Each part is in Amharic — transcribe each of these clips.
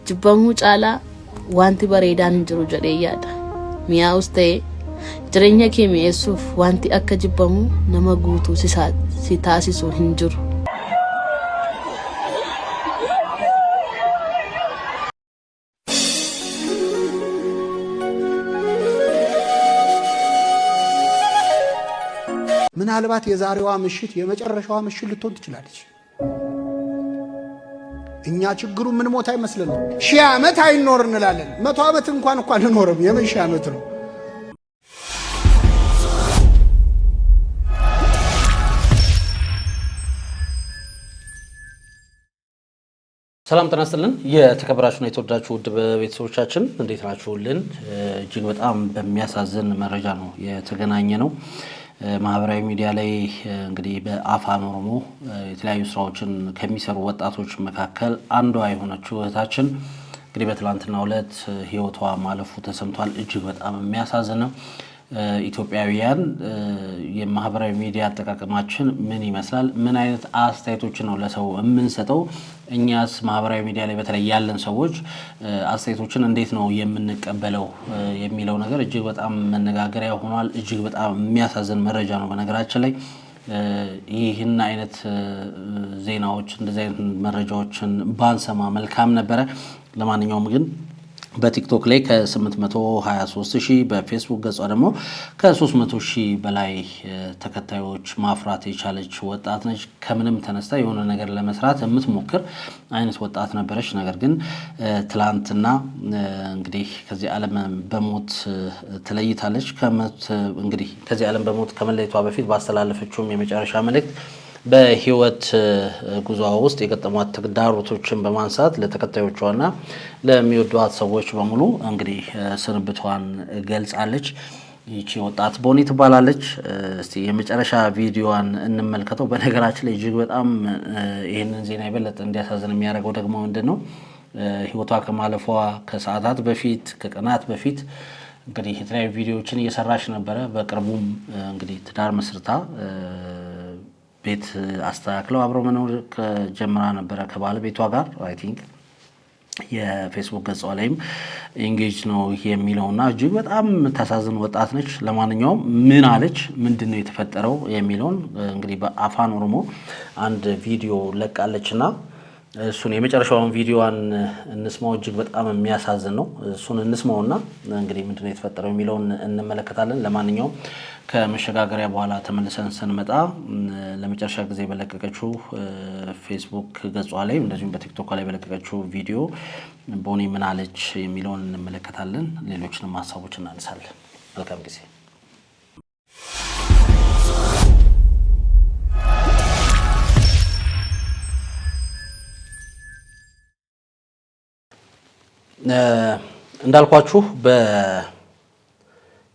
jibbamu caala wanti bareedaan hin jiru jedhee yaada. Mi'aawus ta'ee jireenya kee mi'eessuuf wanti akka jibbamu nama guutuu si taasisu hin jiru. ምናልባት የዛሬዋ ምሽት የመጨረሻዋ ምሽት ልትሆን ትችላለች። እኛ ችግሩ ምን ሞት አይመስልንም። 1000 ዓመት አይኖር እንላለን። 100 ዓመት እንኳን ልኖርም የምን 1000 ዓመት ነው? ሰላም ጤና ይስጥልን። የተከበራችሁና የተወደዳችሁ ውድ ቤተሰቦቻችን እንዴት ናችሁልን? እጅግ በጣም በሚያሳዝን መረጃ ነው የተገናኘ ነው። ማህበራዊ ሚዲያ ላይ እንግዲህ በአፋን ኦሮሞ የተለያዩ ስራዎችን ከሚሰሩ ወጣቶች መካከል አንዷ የሆነችው እህታችን እንግዲህ በትላንትናው ዕለት ህይወቷ ማለፉ ተሰምቷል። እጅግ በጣም የሚያሳዝን ነው። ኢትዮጵያውያን የማህበራዊ ሚዲያ አጠቃቀማችን ምን ይመስላል? ምን አይነት አስተያየቶችን ነው ለሰው የምንሰጠው? እኛስ ማህበራዊ ሚዲያ ላይ በተለይ ያለን ሰዎች አስተያየቶችን እንዴት ነው የምንቀበለው የሚለው ነገር እጅግ በጣም መነጋገሪያ ሆኗል። እጅግ በጣም የሚያሳዝን መረጃ ነው። በነገራችን ላይ ይህን አይነት ዜናዎች እንደዚህ አይነት መረጃዎችን ባንሰማ መልካም ነበረ። ለማንኛውም ግን በቲክቶክ ላይ ከ823,000 በፌስቡክ ገጿ ደግሞ ከ300,000 በላይ ተከታዮች ማፍራት የቻለች ወጣት ነች። ከምንም ተነስታ የሆነ ነገር ለመስራት የምትሞክር አይነት ወጣት ነበረች። ነገር ግን ትላንትና እንግዲህ ከዚህ ዓለም በሞት ተለይታለች። እንግዲህ ከዚህ ዓለም በሞት ከመለየቷ በፊት ባስተላለፈችውም የመጨረሻ መልእክት በህይወት ጉዞዋ ውስጥ የገጠሟት ተግዳሮቶችን በማንሳት ለተከታዮቿና ለሚወዷት ሰዎች በሙሉ እንግዲህ ስንብቷን ገልጻለች። ይቺ ወጣት ቦኒ ትባላለች። እስቲ የመጨረሻ ቪዲዮዋን እንመልከተው። በነገራችን ላይ እጅግ በጣም ይሄንን ዜና የበለጠ እንዲያሳዝን የሚያደርገው ደግሞ ምንድነው ህይወቷ ከማለፏ ከሰዓታት በፊት ከቀናት በፊት እንግዲህ የተለያዩ ቪዲዮዎችን እየሰራች ነበረ። በቅርቡም እንግዲህ ትዳር መስርታ ቤት አስተካክለው አብሮ መኖር ጀምራ ነበረ ከባለቤቷ ጋር። አይ ቲንክ የፌስቡክ ገጿ ላይም ኢንጌጅ ነው የሚለውና እጅግ በጣም የምታሳዝን ወጣት ነች። ለማንኛውም ምን አለች፣ ምንድነው የተፈጠረው የሚለውን እንግዲህ በአፋን ኦሮሞ አንድ ቪዲዮ ለቃለችና እሱን የመጨረሻውን ቪዲዮዋን እንስማው። እጅግ በጣም የሚያሳዝን ነው። እሱን እንስማውና እንግዲህ ምንድነው የተፈጠረው የሚለውን እንመለከታለን። ለማንኛውም ከመሸጋገሪያ በኋላ ተመልሰን ስንመጣ ለመጨረሻ ጊዜ በለቀቀችው ፌስቡክ ገጿ ላይ እንደዚሁም በቲክቶክ ላይ በለቀቀችው ቪዲዮ ቦኒ ምን አለች የሚለውን እንመለከታለን። ሌሎችንም ሀሳቦች እናነሳለን። መልካም ጊዜ። እንዳልኳችሁ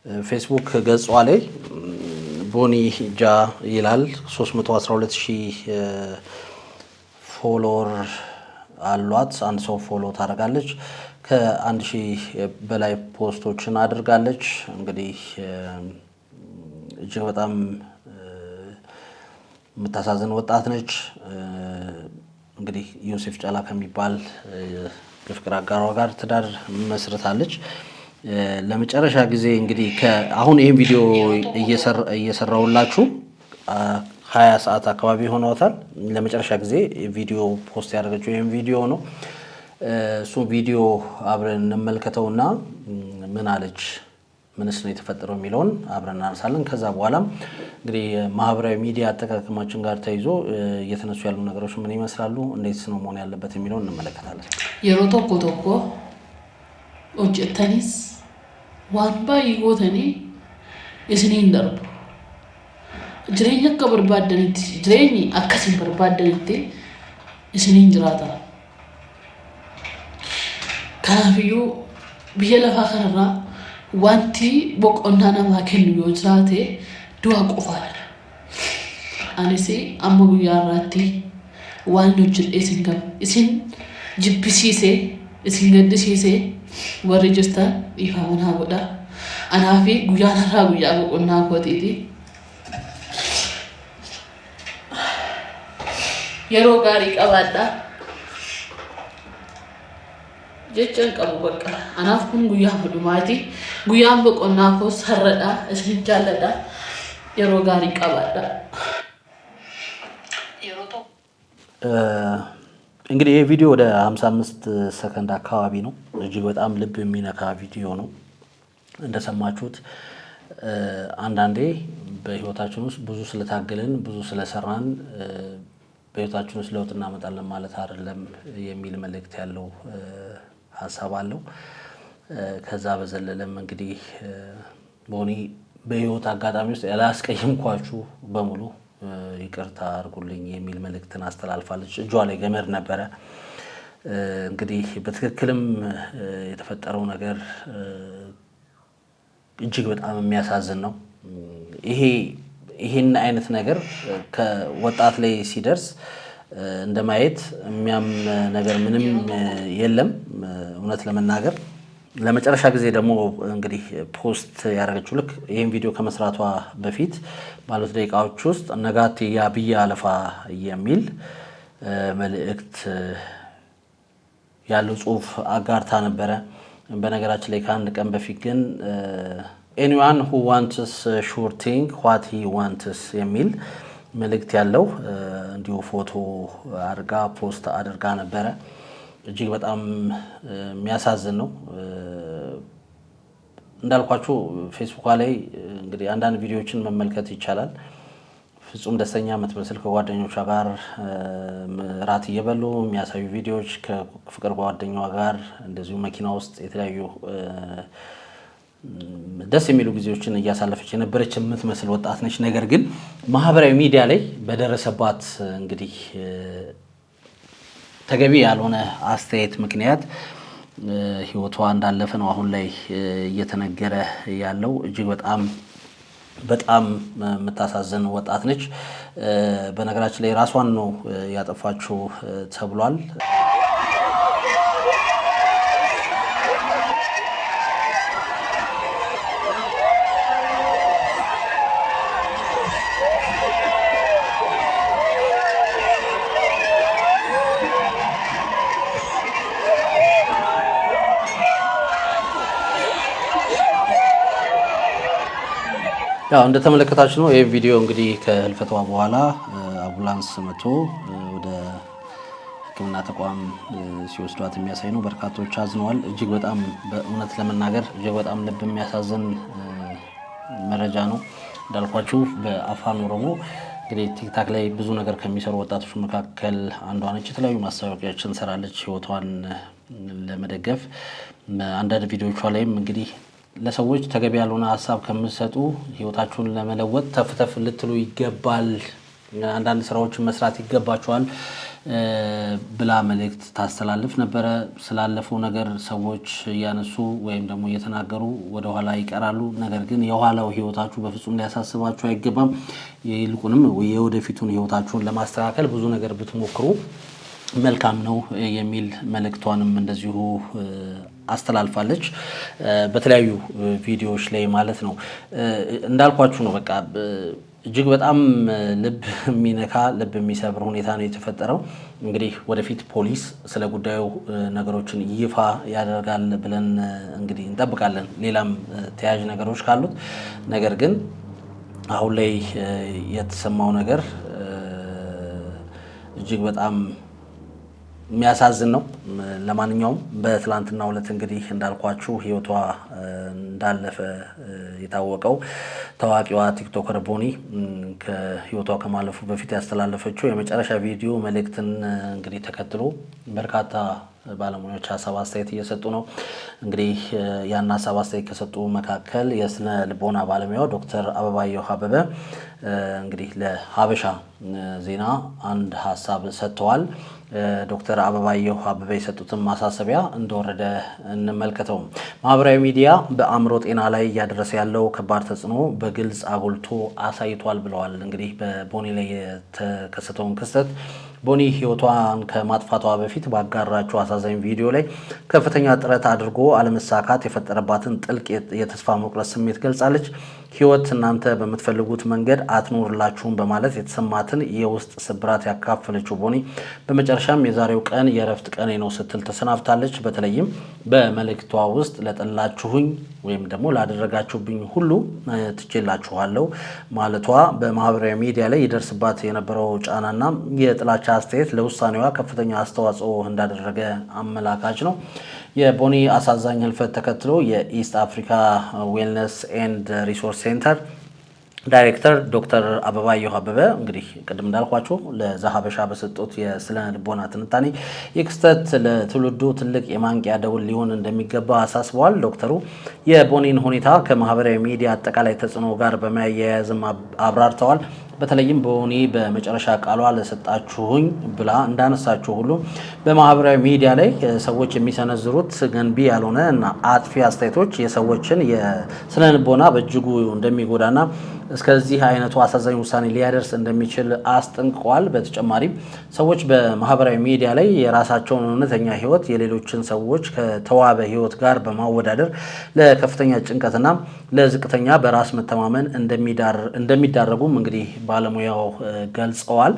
በፌስቡክ ገጿ ላይ ቦኒ ጃ ይላል። 312,000 ፎሎወር አሏት። አንድ ሰው ፎሎ ታደርጋለች። ከ1000 በላይ ፖስቶችን አድርጋለች። እንግዲህ እጅግ በጣም የምታሳዝን ወጣት ነች። እንግዲህ ዮሴፍ ጫላ ከሚባል የፍቅር አጋሯ ጋር ትዳር መስርታለች። ለመጨረሻ ጊዜ እንግዲህ አሁን ይሄን ቪዲዮ እየሰራውላችሁ 20 ሰዓት አካባቢ ሆኗታል። ለመጨረሻ ጊዜ ቪዲዮ ፖስት ያደረገችው ይሄን ቪዲዮ ነው። እሱ ቪዲዮ አብረን እንመልከተውና ምን አለች፣ ምንስ ነው የተፈጠረው የሚለውን አብረን እናነሳለን። ከዛ በኋላም እንግዲህ ማህበራዊ ሚዲያ አጠቃቀማችን ጋር ተይዞ እየተነሱ ያሉ ነገሮች ምን ይመስላሉ፣ እንዴት ነው መሆን ያለበት የሚለውን እንመለከታለን። የሮቶኮ ቶኮ ኦጀተኒስ ዋንባ ይጎተኒ እስኒን ደርቡ ጅሬኛ ከበርባደንቲ ጅሬኝ አከሲን በርባደንቲ እስኒን ጅራታ ካፊዩ ቢየለፋ ከነራ ዋንቲ ቦቆና ነማ ከኑ ይወራቴ ዱአ ቆፋል አነሲ አመጉ ያራቲ ዋንዶች እሲንገም እሲን ጅብሲሴ እሲንገድሲሴ ወረጅስታ ይፋውና ወዳ አናፊ ጉያና ጉያ ቦቆና ኮቲቲ የሮ ጋሪ ቀባዳ jechaan qabu bakka anaaf kun guyyaa dhumaati guyyaan boqonnaa koo sarradha isin jaalladha yeroo gaarii qabaadha እንግዲህ ይሄ ቪዲዮ ወደ 55 ሰከንድ አካባቢ ነው እጅግ በጣም ልብ የሚነካ ቪዲዮ ነው እንደሰማችሁት አንዳንዴ በህይወታችን ውስጥ ብዙ ስለታገልን ብዙ ስለሰራን በህይወታችን ውስጥ ለውጥ እናመጣለን ማለት አይደለም የሚል መልእክት ያለው ሐሳብ አለው ከዛ በዘለለም እንግዲህ ቦኒ በህይወት አጋጣሚ ውስጥ ያላስቀየምኳችሁ በሙሉ ይቅርታ አድርጉልኝ የሚል መልእክትን አስተላልፋለች እጇ ላይ ገመድ ነበረ እንግዲህ በትክክልም የተፈጠረው ነገር እጅግ በጣም የሚያሳዝን ነው ይሄን አይነት ነገር ከወጣት ላይ ሲደርስ እንደማየት የሚያም ነገር ምንም የለም እውነት ለመናገር ለመጨረሻ ጊዜ ደግሞ እንግዲህ ፖስት ያደረገችው ልክ ይሄን ቪዲዮ ከመስራቷ በፊት ባሉት ደቂቃዎች ውስጥ ነጋት ያብያ አለፋ የሚል መልእክት ያለው ጽሁፍ አጋርታ ነበረ በነገራችን ላይ ከአንድ ቀን በፊት ግን anyone who wants sure thing what he wants የሚል መልእክት ያለው እንዲሁ ፎቶ አድርጋ ፖስት አድርጋ ነበረ እጅግ በጣም የሚያሳዝን ነው እንዳልኳችሁ ፌስቡክ ላይ እንግዲህ አንዳንድ ቪዲዮዎችን መመልከት ይቻላል ፍጹም ደስተኛ የምትመስል ከጓደኞቿ ጋር ራት እየበሉ የሚያሳዩ ቪዲዮዎች ከፍቅር ጓደኛዋ ጋር እንደዚሁ መኪና ውስጥ የተለያዩ ደስ የሚሉ ጊዜዎችን እያሳለፈች የነበረች የምትመስል ወጣት ነች ነገር ግን ማህበራዊ ሚዲያ ላይ በደረሰባት እንግዲህ ተገቢ ያልሆነ አስተያየት ምክንያት ህይወቷ እንዳለፈ ነው አሁን ላይ እየተነገረ ያለው እጅግ በጣም የምታሳዝን ወጣት ነች በነገራችን ላይ ራሷን ነው ያጠፋችው ተብሏል ያው እንደተመለከታችሁ ነው ይሄ ቪዲዮ እንግዲህ ከህልፈቷ በኋላ አምቡላንስ መጥቶ ወደ ሕክምና ተቋም ሲወስዷት የሚያሳይ ነው በርካቶች አዝነዋል እጅግ በጣም በእውነት ለመናገር እጅግ በጣም ልብ የሚያሳዝን መረጃ ነው እንዳልኳችሁ በአፋን ኦሮሞ እንግዲህ ቲክታክ ላይ ብዙ ነገር ከሚሰሩ ወጣቶች መካከል አንዷ ነች የተለያዩ ማስታወቂያዎችን ሰራለች ህይወቷን ለመደገፍ አንዳንድ ቪዲዮቿ ላይም እንግዲህ ለሰዎች ተገቢ ያልሆነ ሐሳብ ከምትሰጡ ህይወታችሁን ለመለወጥ ተፍተፍ ልትሉ ይገባል አንዳንድ ስራዎችን መስራት ይገባችኋል ብላ መልእክት ታስተላልፍ ነበር ስላለፈው ነገር ሰዎች ያነሱ ወይም ደግሞ እየተናገሩ ወደ ኋላ ይቀራሉ ነገር ግን የኋላው ህይወታችሁ በፍጹም ሊያሳስባችሁ አይገባም ይልቁንም የወደፊቱን ህይወታችሁን ለማስተካከል ብዙ ነገር ብትሞክሩ መልካም ነው የሚል መልእክቷንም እንደዚሁ አስተላልፋለች በተለያዩ ቪዲዮዎች ላይ ማለት ነው እንዳልኳችሁ ነው በቃ እጅግ በጣም ልብ የሚነካ ልብ የሚሰብር ሁኔታ ነው የተፈጠረው እንግዲህ ወደፊት ፖሊስ ስለ ጉዳዩ ነገሮችን ይፋ ያደርጋል ብለን እንግዲህ እንጠብቃለን ሌላም ተያያዥ ነገሮች ካሉት ነገር ግን አሁን ላይ የተሰማው ነገር እጅግ በጣም የሚያሳዝን ነው ለማንኛውም በትላንትናው ዕለት እንግዲህ እንዳልኳችሁ ህይወቷ እንዳለፈ የታወቀው ታዋቂዋ ቲክቶከር ቦኒ ከህይወቷ ከማለፉ በፊት ያስተላለፈችው የመጨረሻ ቪዲዮ መልእክትን እንግዲህ ተከትሎ በርካታ ባለሙያዎች ሐሳብ አስተያየት እየሰጡ ነው እንግዲህ ያን ሐሳብ አስተያየት ከሰጡ መካከል የስነ ልቦና ባለሙያው ዶክተር አበባየሁ አበበ እንግዲህ ለሀበሻ ዜና አንድ ሐሳብ ሰጥተዋል ዶክተር አበባየሁ አበበ የሰጡትን ማሳሰቢያ እንደወረደ እንመልከተው ማህበራዊ ሚዲያ በአእምሮ ጤና ላይ ያደረሰ ያለው ከባድ ተጽዕኖ በግልጽ አጉልቶ አሳይቷል ብለዋል እንግዲህ በቦኒ ላይ የተከሰተውን ክስተት ቦኒ ህይወቷን ከማጥፋቷ በፊት ባጋራቸው አሳዛኝ ቪዲዮ ላይ ከፍተኛ ጥረት አድርጎ አለመሳካት የፈጠረባትን ጥልቅ የተስፋ መቁረጥ ስሜት ገልጻለች ህይወት እናንተ በምትፈልጉት መንገድ አትኖርላችሁም በማለት የተሰማትን የውስጥ ስብራት ያካፈለችው ቦኒ በመጨረሻም የዛሬው ቀን የእረፍት ቀኔ ነው ስትል ተሰናብታለች። በተለይም በመልእክቷ ውስጥ ለጠላችሁኝ ወይም ደግሞ ላደረጋችሁብኝ ሁሉ ትቼላችኋለሁ ማለቷ በማህበራዊ ሚዲያ ላይ ይደርስባት የነበረው ጫናና የጥላቻ አስተያየት ለውሳኔዋ ከፍተኛ አስተዋጽኦ እንዳደረገ አመላካች ነው። የቦኒ አሳዛኝ ህልፈት ተከትሎ የኢስት አፍሪካ ዌልነስ ኤንድ ሪሶርስ ሴንተር ዳይሬክተር ዶክተር አበባየሁ አበበ እንግዲህ ቅድም እንዳልኳችሁ ለዛሀበሻ በሰጡት የስነ ልቦና ትንታኔ የክስተት ለትውልዱ ትልቅ የማንቂያ ደውል ሊሆን እንደሚገባ አሳስበዋል። ዶክተሩ የቦኒን ሁኔታ ከማህበራዊ ሚዲያ አጠቃላይ ተጽዕኖ ጋር በማያያዝም አብራርተዋል። በተለይም ቦኒ በመጨረሻ ቃሏ ለሰጣችሁኝ ብላ እንዳነሳችሁ ሁሉ በማህበራዊ ሚዲያ ላይ ሰዎች የሚሰነዝሩት ገንቢ ያልሆነ እና አጥፊ አስተያየቶች የሰዎችን የስነ ልቦና በእጅጉ እንደሚጎዳና እስከዚህ አይነቱ አሳዛኝ ውሳኔ ሊያደርስ እንደሚችል አስጠንቅቀዋል። በተጨማሪም ሰዎች በማህበራዊ ሚዲያ ላይ የራሳቸውን እውነተኛ ህይወት የሌሎችን ሰዎች ከተዋበ ህይወት ጋር በማወዳደር ለከፍተኛ ጭንቀትና ለዝቅተኛ በራስ መተማመን እንደሚዳረጉም እንግዲህ ባለሙያው ገልጸዋል።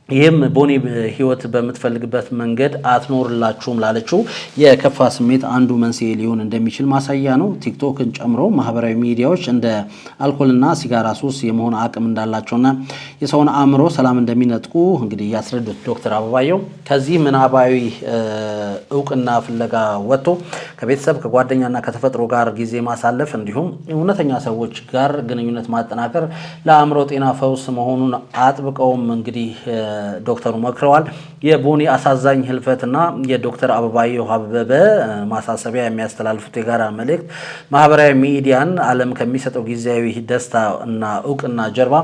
ይህም ቦኒ ህይወት በምትፈልግበት መንገድ አትኖርላችሁም ላለችው የከፋ ስሜት አንዱ መንስኤ ሊሆን እንደሚችል ማሳያ ነው። ቲክቶክን ጨምሮ ማህበራዊ ሚዲያዎች እንደ አልኮልና ሲጋራ ሱስ የመሆን አቅም እንዳላቸውና የሰውን አእምሮ ሰላም እንደሚነጥቁ እንግዲህ ያስረዱት ዶክተር አበባየሁ ከዚህ ምናባዊ እውቅና ፍለጋ ወጥቶ ከቤተሰብ ከጓደኛና ከተፈጥሮ ጋር ጊዜ ማሳለፍ እንዲሁም እውነተኛ ሰዎች ጋር ግንኙነት ማጠናከር ለአእምሮ ጤና ፈውስ መሆኑን አጥብቀውም እንግዲህ ዶክተሩ መክረዋል። የቦኒ አሳዛኝ ህልፈትና የዶክተር አበባየሁ አበበ ማሳሰቢያ የሚያስተላልፉት የጋራ መልእክት ማህበራዊ ሚዲያን ዓለም ከሚሰጠው ጊዜያዊ ደስታ እና እውቅና ጀርባ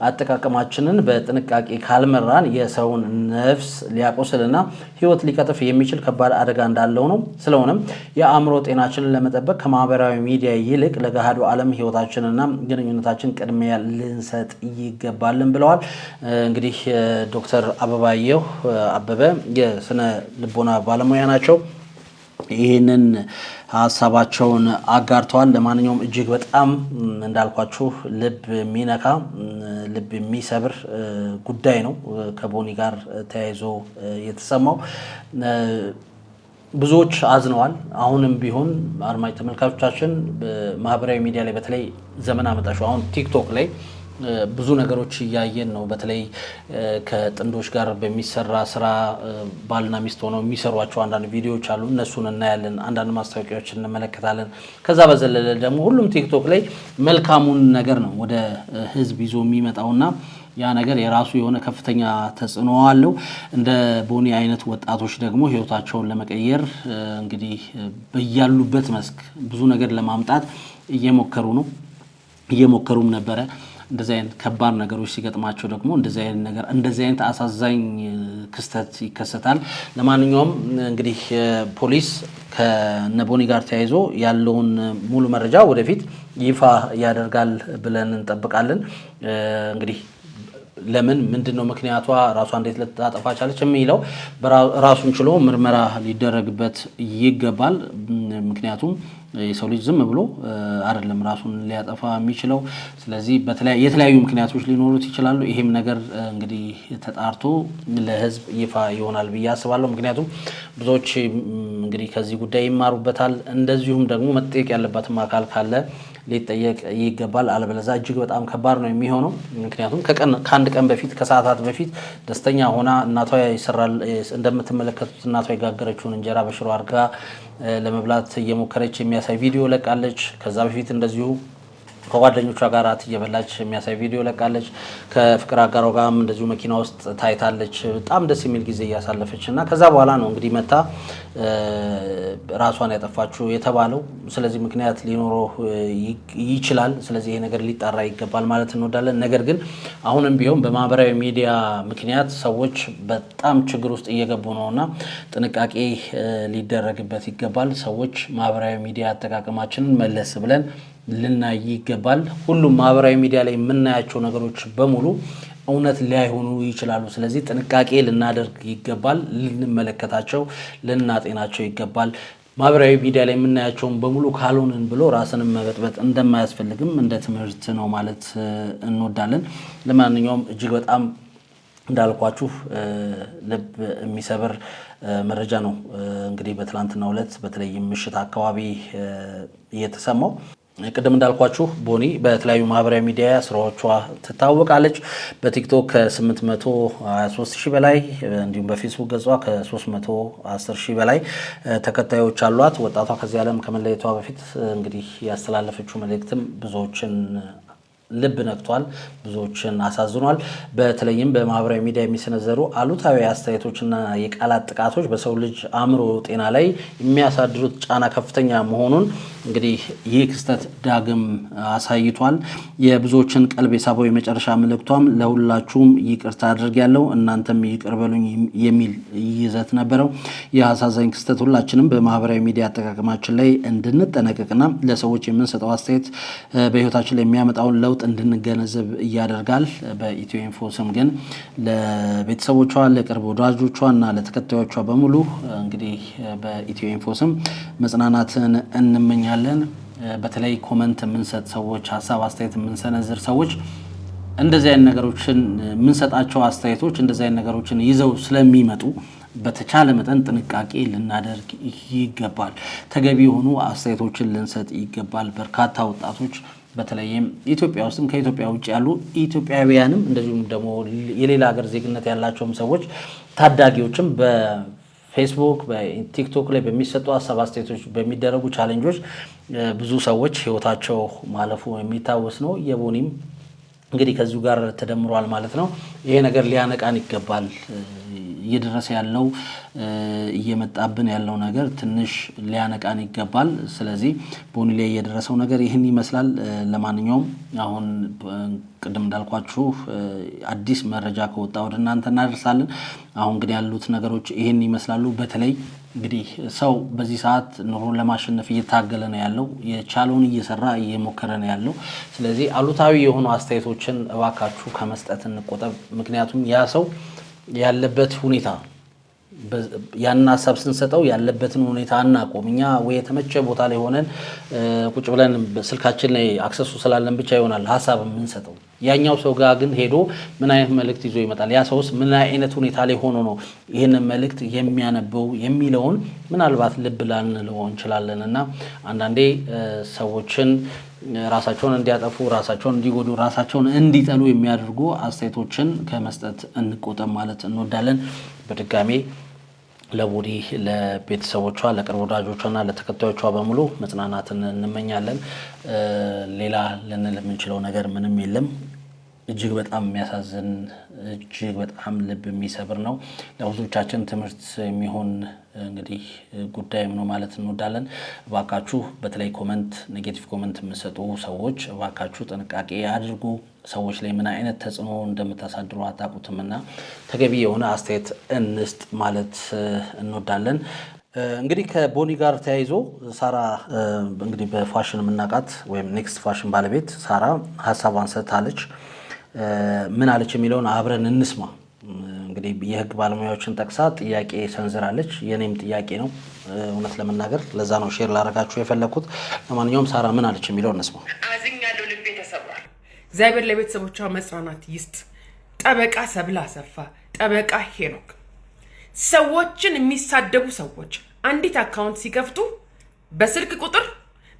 አጠቃቀማችንን በጥንቃቄ ካልመራን የሰውን ነፍስ ሊያቆስልና ህይወት ሊቀጥፍ የሚችል ከባድ አደጋ እንዳለው ነው። ስለሆነም የአእምሮ ጤናችንን ለመጠበቅ ከማህበራዊ ሚዲያ ይልቅ ለገሃዱ ዓለም ህይወታችንና ግንኙነታችን ቅድሚያ ልንሰጥ ይገባልን ብለዋል። እንግዲህ ዶክተር አበባየሁ አበበ የስነ ልቦና ባለሙያ ናቸው። ይህንን ሀሳባቸውን አጋርተዋል። ለማንኛውም እጅግ በጣም እንዳልኳችሁ ልብ የሚነካ ልብ የሚሰብር ጉዳይ ነው ከቦኒ ጋር ተያይዞ የተሰማው። ብዙዎች አዝነዋል። አሁንም ቢሆን አድማጭ ተመልካቾቻችን በማህበራዊ ሚዲያ ላይ በተለይ ዘመን አመጣሹ አሁን ቲክቶክ ላይ ብዙ ነገሮች እያየን ነው። በተለይ ከጥንዶች ጋር በሚሰራ ስራ ባልና ሚስት ሆነው የሚሰሯቸው አንዳንድ ቪዲዮዎች አሉ። እነሱን እናያለን፣ አንዳንድ ማስታወቂያዎች እንመለከታለን። ከዛ በዘለለ ደግሞ ሁሉም ቲክቶክ ላይ መልካሙን ነገር ነው ወደ ህዝብ ይዞ የሚመጣውና ያ ነገር የራሱ የሆነ ከፍተኛ ተጽዕኖ አለው። እንደ ቦኒ አይነት ወጣቶች ደግሞ ህይወታቸውን ለመቀየር እንግዲህ በያሉበት መስክ ብዙ ነገር ለማምጣት እየሞከሩም ነበረ። እንደዚህ አይነት ከባድ ነገሮች ሲገጥማቸው ደግሞ እንደዚህ አይነት አሳዛኝ ክስተት ይከሰታል። ለማንኛውም እንግዲህ ፖሊስ ከነቦኒ ጋር ተያይዞ ያለውን ሙሉ መረጃ ወደፊት ይፋ ያደርጋል ብለን እንጠብቃለን። እንግዲህ ለምን ምንድነው ምክንያቷ ራሷ እንዴት ልታጠፋ ቻለች የሚለው ራሱን ችሎ ምርመራ ሊደረግበት ይገባል። ምክንያቱም የሰው ልጅ ዝም ብሎ አይደለም ራሱን ሊያጠፋ የሚችለው። ስለዚህ የተለያዩ ምክንያቶች ሊኖሩት ይችላሉ። ይሄም ነገር እንግዲህ ተጣርቶ ለህዝብ ይፋ ይሆናል ብዬ አስባለሁ። ምክንያቱም ብዙዎች እንግዲህ ከዚህ ጉዳይ ይማሩበታል። እንደዚሁም ደግሞ መጠየቅ ያለበትም አካል ካለ ሊጠየቅ ይገባል። አለበለዚያ እጅግ በጣም ከባድ ነው የሚሆነው። ምክንያቱም ከአንድ ቀን በፊት ከሰዓታት በፊት ደስተኛ ሆና እናቷ ይሰራል እንደምትመለከቱት እናቷ የጋገረችውን እንጀራ በሽሮ አድርጋ ለመብላት እየሞከረች የሚያሳይ ቪዲዮ ለቃለች። ከዛ በፊት እንደዚሁ ከጓደኞቿ ጋር እየበላች የሚያሳይ ቪዲዮ ለቃለች። ከፍቅር አጋሯ ጋርም እንደዚሁ መኪና ውስጥ ታይታለች። በጣም ደስ የሚል ጊዜ እያሳለፈች እና ከዛ በኋላ ነው እንግዲህ መታ ራሷን ያጠፋችው የተባለው። ስለዚህ ምክንያት ሊኖረው ይችላል። ስለዚህ ይሄ ነገር ሊጣራ ይገባል ማለት እንወዳለን። ነገር ግን አሁንም ቢሆን በማህበራዊ ሚዲያ ምክንያት ሰዎች በጣም ችግር ውስጥ እየገቡ ነውና ጥንቃቄ ሊደረግበት ይገባል። ሰዎች ማህበራዊ ሚዲያ አጠቃቀማችንን መለስ ብለን ልናይ ይገባል። ሁሉም ማህበራዊ ሚዲያ ላይ የምናያቸው ነገሮች በሙሉ እውነት ላይሆኑ ይችላሉ። ስለዚህ ጥንቃቄ ልናደርግ ይገባል። ልንመለከታቸው፣ ልናጤናቸው ይገባል። ማህበራዊ ሚዲያ ላይ የምናያቸውን በሙሉ ካልሆንን ብሎ ራስንም መበጥበጥ እንደማያስፈልግም እንደ ትምህርት ነው ማለት እንወዳለን። ለማንኛውም እጅግ በጣም እንዳልኳችሁ ልብ የሚሰብር መረጃ ነው እንግዲህ በትላንትናው ዕለት በተለይ ምሽት አካባቢ እየተሰማው። ቅድም እንዳልኳችሁ ቦኒ በተለያዩ ማህበራዊ ሚዲያ ስራዎቿ ትታወቃለች። በቲክቶክ ከ823,000 በላይ እንዲሁም በፌስቡክ ገጿ ከ310,000 በላይ ተከታዮች አሏት። ወጣቷ ከዚህ ዓለም ከመለየቷ በፊት እንግዲህ ያስተላለፈችው መልእክትም ብዙዎችን ልብ ነክቷል፣ ብዙዎችን አሳዝኗል። በተለይም በማህበራዊ ሚዲያ የሚሰነዘሩ አሉታዊ አስተያየቶችና የቃላት ጥቃቶች በሰው ልጅ አእምሮ ጤና ላይ የሚያሳድሩት ጫና ከፍተኛ መሆኑን እንግዲህ ይህ ክስተት ዳግም አሳይቷል። የብዙዎችን ቀልብ የሳበው የመጨረሻ መልእክቷም ለሁላችሁም ይቅርታ አድርጌያለሁ እናንተም ይቅር በሉኝ የሚል ይዘት ነበረው። ይህ አሳዛኝ ክስተት ሁላችንም በማህበራዊ ሚዲያ አጠቃቀማችን ላይ እንድንጠነቀቅና ለሰዎች የምንሰጠው አስተያየት በህይወታችን ላይ የሚያመጣውን ለውጥ እንድንገነዘብ ያደርጋል። በኢትዮ ኢንፎ ስም ግን ለቤተሰቦቿ፣ ለቅርብ ወዳጆቿ እና ለተከታዮቿ በሙሉ እንግዲህ በኢትዮ ኢንፎ ስም መጽናናትን እንመኛለን። በተለይ ኮመንት የምንሰጥ ሰዎች፣ ሀሳብ አስተያየት የምንሰነዝር ሰዎች እንደዚህ አይነት ነገሮችን የምንሰጣቸው አስተያየቶች እንደዚህ አይነት ነገሮችን ይዘው ስለሚመጡ በተቻለ መጠን ጥንቃቄ ልናደርግ ይገባል። ተገቢ የሆኑ አስተያየቶችን ልንሰጥ ይገባል። በርካታ ወጣቶች በተለይም ኢትዮጵያ ውስጥም ከኢትዮጵያ ውጭ ያሉ ኢትዮጵያውያንም እንደዚሁም ደግሞ የሌላ ሀገር ዜግነት ያላቸውም ሰዎች ታዳጊዎችም በፌስቡክ በቲክቶክ ላይ በሚሰጡ ሀሳብ አስተያየቶች በሚደረጉ ቻሌንጆች ብዙ ሰዎች ህይወታቸው ማለፉ የሚታወስ ነው። የቦኒም እንግዲህ ከዚሁ ጋር ተደምሯል ማለት ነው። ይሄ ነገር ሊያነቃን ይገባል። እየደረሰ ያለው እየመጣብን ያለው ነገር ትንሽ ሊያነቃን ይገባል። ስለዚህ ቦኒ ላይ እየደረሰው ነገር ይህን ይመስላል። ለማንኛውም አሁን ቅድም እንዳልኳችሁ አዲስ መረጃ ከወጣ ወደ እናንተ እናደርሳለን። አሁን ግን ያሉት ነገሮች ይህን ይመስላሉ። በተለይ እንግዲህ ሰው በዚህ ሰዓት ኑሮን ለማሸነፍ እየታገለ ነው ያለው፣ የቻለውን እየሰራ እየሞከረ ነው ያለው። ስለዚህ አሉታዊ የሆኑ አስተያየቶችን እባካችሁ ከመስጠት እንቆጠብ። ምክንያቱም ያ ሰው ያለበት ሁኔታ ያንን ሀሳብ ስንሰጠው ያለበትን ሁኔታ አናቆም። እኛ ወይ የተመቸ ቦታ ላይ ሆነን ቁጭ ብለን ስልካችን ላይ አክሰሱ ስላለን ብቻ ይሆናል ሀሳብ የምንሰጠው። ያኛው ሰው ጋር ግን ሄዶ ምን አይነት መልእክት ይዞ ይመጣል፣ ያ ሰውስ ምን አይነት ሁኔታ ላይ ሆኖ ነው ይህንን መልእክት የሚያነበው የሚለውን ምናልባት ልብ ላንለው እንችላለን። እና አንዳንዴ ሰዎችን ራሳቸውን እንዲያጠፉ፣ ራሳቸውን እንዲጎዱ፣ ራሳቸውን እንዲጠሉ የሚያደርጉ አስተያየቶችን ከመስጠት እንቆጠብ ማለት እንወዳለን። በድጋሜ ለቦኒ ለቤተሰቦቿ፣ ለቅርብ ወዳጆቿና ለተከታዮቿ በሙሉ መጽናናትን እንመኛለን። ሌላ ልንል የምንችለው ነገር ምንም የለም። እጅግ በጣም የሚያሳዝን እጅግ በጣም ልብ የሚሰብር ነው። ለብዙዎቻችን ትምህርት የሚሆን እንግዲህ ጉዳይም ነው ማለት እንወዳለን። እባካችሁ በተለይ ኮመንት ኔጌቲቭ ኮመንት የምትሰጡ ሰዎች እባካችሁ ጥንቃቄ አድርጉ። ሰዎች ላይ ምን አይነት ተጽዕኖ እንደምታሳድሩ አታውቁትምና ተገቢ የሆነ አስተያየት እንስጥ ማለት እንወዳለን። እንግዲህ ከቦኒ ጋር ተያይዞ ሳራ እንግዲህ በፋሽን የምናውቃት ወይም ኔክስት ፋሽን ባለቤት ሳራ ሀሳቧን ሰጥታለች። ምን አለች የሚለውን አብረን እንስማ። እንግዲህ የህግ ባለሙያዎችን ጠቅሳ ጥያቄ ሰንዝራለች። የኔም ጥያቄ ነው እውነት ለመናገር ለዛ ነው ሼር ላደርጋችሁ የፈለኩት። ለማንኛውም ሳራ ምን አለች የሚለውን እንስማ። አዝኛለሁ፣ ልቤ ተሰብሯል። እግዚአብሔር ለቤተሰቦቿ መጽናናት ይስጥ። ጠበቃ ሰብለ አሰፋ፣ ጠበቃ ሄኖክ። ሰዎችን የሚሳደቡ ሰዎች አንዲት አካውንት ሲከፍቱ በስልክ ቁጥር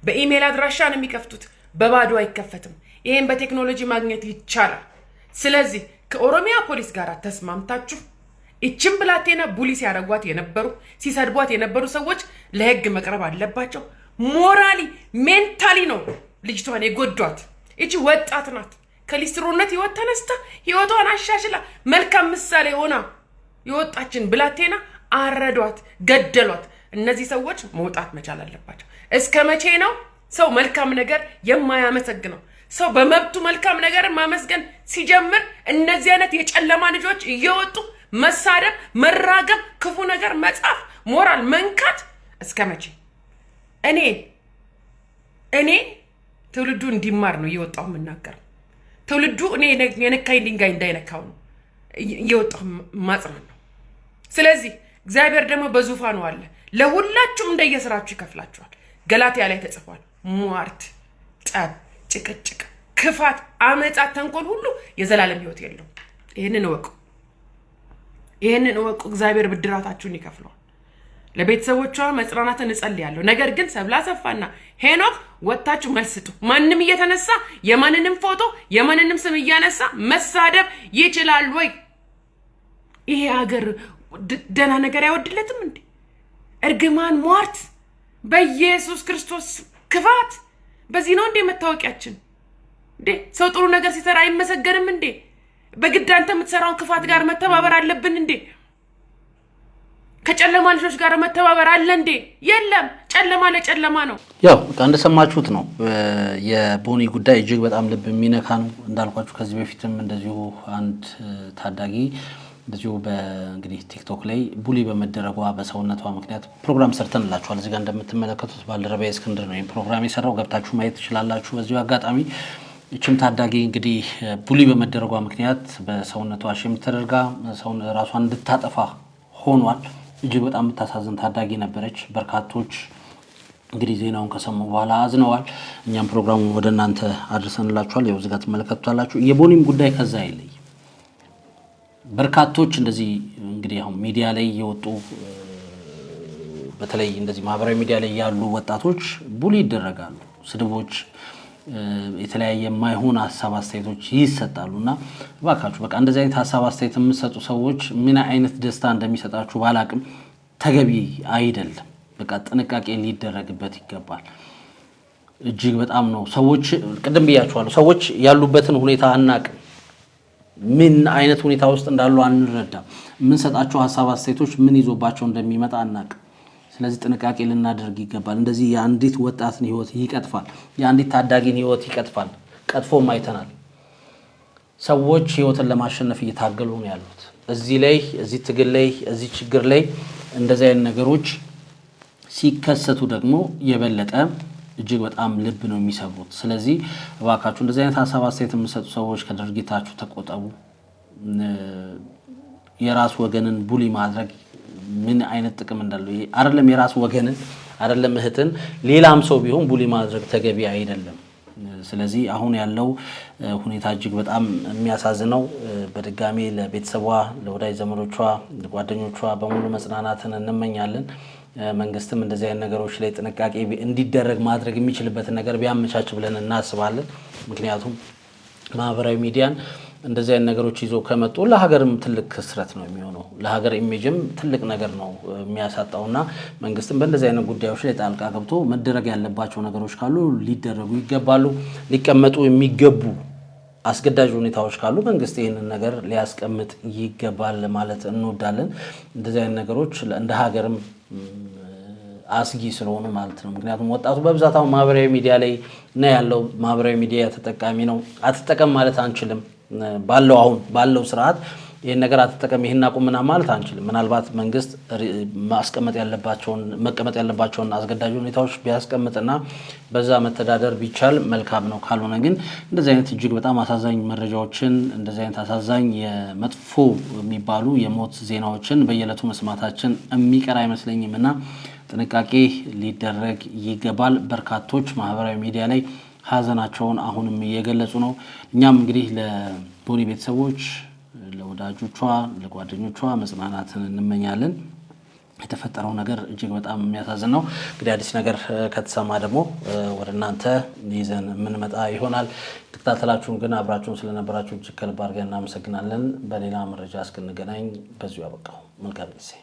በኢሜል አድራሻ ነው የሚከፍቱት፣ በባዶ አይከፈትም። ይሄን በቴክኖሎጂ ማግኘት ይቻላል። ስለዚህ ከኦሮሚያ ፖሊስ ጋር ተስማምታችሁ እቺን ብላቴና ቡሊስ ያረጓት የነበሩ ሲሰድቧት የነበሩ ሰዎች ለህግ መቅረብ አለባቸው። ሞራሊ ሜንታሊ ነው ልጅቷን የጎዷት። እቺ ወጣት ናት። ከሊስትሮነት ህይወት ተነስታ ህይወቷን አሻሽላ መልካም ምሳሌ ሆና የወጣችን ብላቴና አረዷት፣ ገደሏት። እነዚህ ሰዎች መውጣት መቻል አለባቸው። እስከ መቼ ነው ሰው መልካም ነገር የማያመሰግነው? ሰው በመብቱ መልካም ነገር ማመስገን ሲጀምር እነዚህ አይነት የጨለማ ልጆች እየወጡ መሳደብ፣ መራገም፣ ክፉ ነገር መጻፍ፣ ሞራል መንካት እስከ መቼ? እኔ ትውልዱ እንዲማር ነው እየወጣሁ የምናገረው። ትውልዱ እኔ የነካኝ ድንጋይ እንዳይነካው ነው እየወጣሁ ማጽናን ነው። ስለዚህ እግዚአብሔር ደግሞ በዙፋኑ አለ። ለሁላችሁም እንደየስራችሁ ይከፍላችኋል። ገላትያ ላይ ተጽፏል። ሟርት፣ ጠብ፣ ጭቅጭቅ፣ ክፋት፣ አመጻ፣ ተንኮል ሁሉ የዘላለም ህይወት የለውም። ይሄንን እወቁ። እግዚአብሔር ብድራታችሁን ይከፍላል። ለቤተሰቦቿ መጽናናትን እጸልያለሁ። ነገር ግን ሰብለ አሰፋና ሄኖክ ወጣችሁ መልስጡ። ማንንም እየተነሳ የማንንም ፎቶ የማንንም ስም እያነሳ መሳደብ ይችላል ወይ? ይሄ ሀገር ደና ነገር አይወድለትም እንዴ? እርግማን፣ ሟርት፣ በኢየሱስ ክርስቶስ ክፋት በዚህ ነው እንዴ መታወቂያችን? እንዴ ሰው ጥሩ ነገር ሲሰራ አይመሰገንም እንዴ? በግድ አንተ የምትሰራውን ክፋት ጋር መተባበር አለብን እንዴ? ከጨለማ ልጆች ጋር መተባበር አለ እንዴ? የለም። ጨለማ ለጨለማ ነው። ያው እንደሰማችሁት ነው። የቦኒ ጉዳይ እጅግ በጣም ልብ የሚነካ ነው። እንዳልኳችሁ ከዚህ በፊትም እንደዚሁ አንድ ታዳጊ እንደዚሁ በእንግዲህ ቲክቶክ ላይ ቡሊ በመደረጓ በሰውነቷ ምክንያት ፕሮግራም ሰርተንላችኋል። እዚህ ጋር እንደምትመለከቱት ባልደረባዬ እስክንድር ነው ይሄን ፕሮግራም የሰራው። ገብታችሁ ማየት ትችላላችሁ። በዚሁ አጋጣሚ እችም ታዳጊ እንግዲህ ቡሊ በመደረጓ ምክንያት በሰውነቷ ሽም ተደርጋ ራሷን እንድታጠፋ ሆኗል። እጅግ በጣም የምታሳዝን ታዳጊ ነበረች። በርካቶች እንግዲህ ዜናውን ከሰሙ በኋላ አዝነዋል። እኛም ፕሮግራሙን ወደ እናንተ አድርሰንላችኋል። ያው እዚህ ጋር ትመለከቱታላችሁ። የቦኒም ጉዳይ ከዛ አይለይ። በርካቶች እንደዚህ እንግዲህ አሁን ሚዲያ ላይ የወጡ በተለይ እንደዚህ ማህበራዊ ሚዲያ ላይ ያሉ ወጣቶች ቡሊ ይደረጋሉ። ስድቦች፣ የተለያየ የማይሆን ሐሳብ አስተያየቶች ይሰጣሉና እባካችሁ በቃ እንደዚህ አይነት ሐሳብ አስተያየት የምትሰጡ ሰዎች ምን አይነት ደስታ እንደሚሰጣችሁ ባላቅም ተገቢ አይደለም። በቃ ጥንቃቄ ሊደረግበት ይገባል። እጅግ በጣም ነው። ሰዎች ቅድም ብያችኋለሁ፣ ሰዎች ያሉበትን ሁኔታ አናቅም። ምን አይነት ሁኔታ ውስጥ እንዳሉ አንረዳም። ምን ሰጣቸው ሐሳብ አስተያየቶች ምን ይዞባቸው እንደሚመጣ አናቅም። ስለዚህ ጥንቃቄ ልናደርግ ይገባል። እንደዚህ የአንዲት ወጣትን ህይወት ይቀጥፋል፣ የአንዲት ታዳጊን ህይወት ይቀጥፋል። ቀጥፎም አይተናል። ሰዎች ህይወትን ለማሸነፍ እየታገሉ ነው ያሉት። እዚህ ላይ እዚህ ትግል ላይ እዚህ ችግር ላይ እንደዚህ አይነት ነገሮች ሲከሰቱ ደግሞ የበለጠ እጅግ በጣም ልብ ነው የሚሰብሩት። ስለዚህ እባካችሁ እንደዚህ አይነት ሐሳብ አስተያየት የምትሰጡ ሰዎች ከድርጊታችሁ ተቆጠቡ። የራስ ወገንን ቡሊ ማድረግ ምን አይነት ጥቅም እንዳለው አይደለም። የራስ ወገንን አይደለም እህትን ሌላም ሰው ቢሆን ቡሊ ማድረግ ተገቢ አይደለም። ስለዚህ አሁን ያለው ሁኔታ እጅግ በጣም የሚያሳዝነው። በድጋሚ ለቤተሰቧ፣ ለወዳጅ ዘመዶቿ፣ ለጓደኞቿ በሙሉ መጽናናትን እንመኛለን። መንግስትም እንደዚህ አይነት ነገሮች ላይ ጥንቃቄ እንዲደረግ ማድረግ የሚችልበትን ነገር ቢያመቻች ብለን እናስባለን። ምክንያቱም ማህበራዊ ሚዲያን እንደዚህ አይነት ነገሮች ይዞ ከመጡ ለሀገርም ትልቅ ክስረት ነው የሚሆነው። ለሀገር ኢሜጅም ትልቅ ነገር ነው የሚያሳጣውና መንግስትም በእንደዚህ አይነት ጉዳዮች ላይ ጣልቃ ገብቶ መደረግ ያለባቸው ነገሮች ካሉ ሊደረጉ ይገባሉ። ሊቀመጡ የሚገቡ አስገዳጅ ሁኔታዎች ካሉ መንግስት ይህንን ነገር ሊያስቀምጥ ይገባል ማለት እንወዳለን። እንደዚህ አይነት ነገሮች እንደ ሀገርም አስጊ ስለሆኑ ማለት ነው። ምክንያቱም ወጣቱ በብዛት አሁን ማህበራዊ ሚዲያ ላይ ነው ያለው። ማህበራዊ ሚዲያ ተጠቃሚ ነው። አትጠቀም ማለት አንችልም። ባለው ስርዓት ይሄን ነገር አትጠቀም ይሄን አቁምና ማለት አንችልም። ምናልባት መንግስት መቀመጥ ያለባቸውን አስገዳጅ ሁኔታዎች ቢያስቀምጥና በዛ መተዳደር ቢቻል መልካም ነው። ካልሆነ ግን እንደዚህ አይነት እጅግ በጣም አሳዛኝ መረጃዎችን እንደዚህ አይነት አሳዛኝ የመጥፎ የሚባሉ የሞት ዜናዎችን በየዕለቱ መስማታችን የሚቀር አይመስለኝምና ጥንቃቄ ሊደረግ ይገባል። በርካቶች ማህበራዊ ሚዲያ ላይ ሀዘናቸውን አሁንም እየገለጹ ነው። እኛም እንግዲህ ለቦኒ ቤተሰቦች፣ ለወዳጆቿ፣ ለጓደኞቿ መጽናናትን እንመኛለን። የተፈጠረው ነገር እጅግ በጣም የሚያሳዝን ነው። እንግዲህ አዲስ ነገር ከተሰማ ደግሞ ወደ እናንተ ይዘን የምንመጣ ይሆናል። ተከታተላችሁን ግን አብራችሁን ስለነበራችሁ እጅግ ከልብ አድርገን እናመሰግናለን። በሌላ መረጃ እስክንገናኝ በዚሁ ያበቃው። መልካም ጊዜ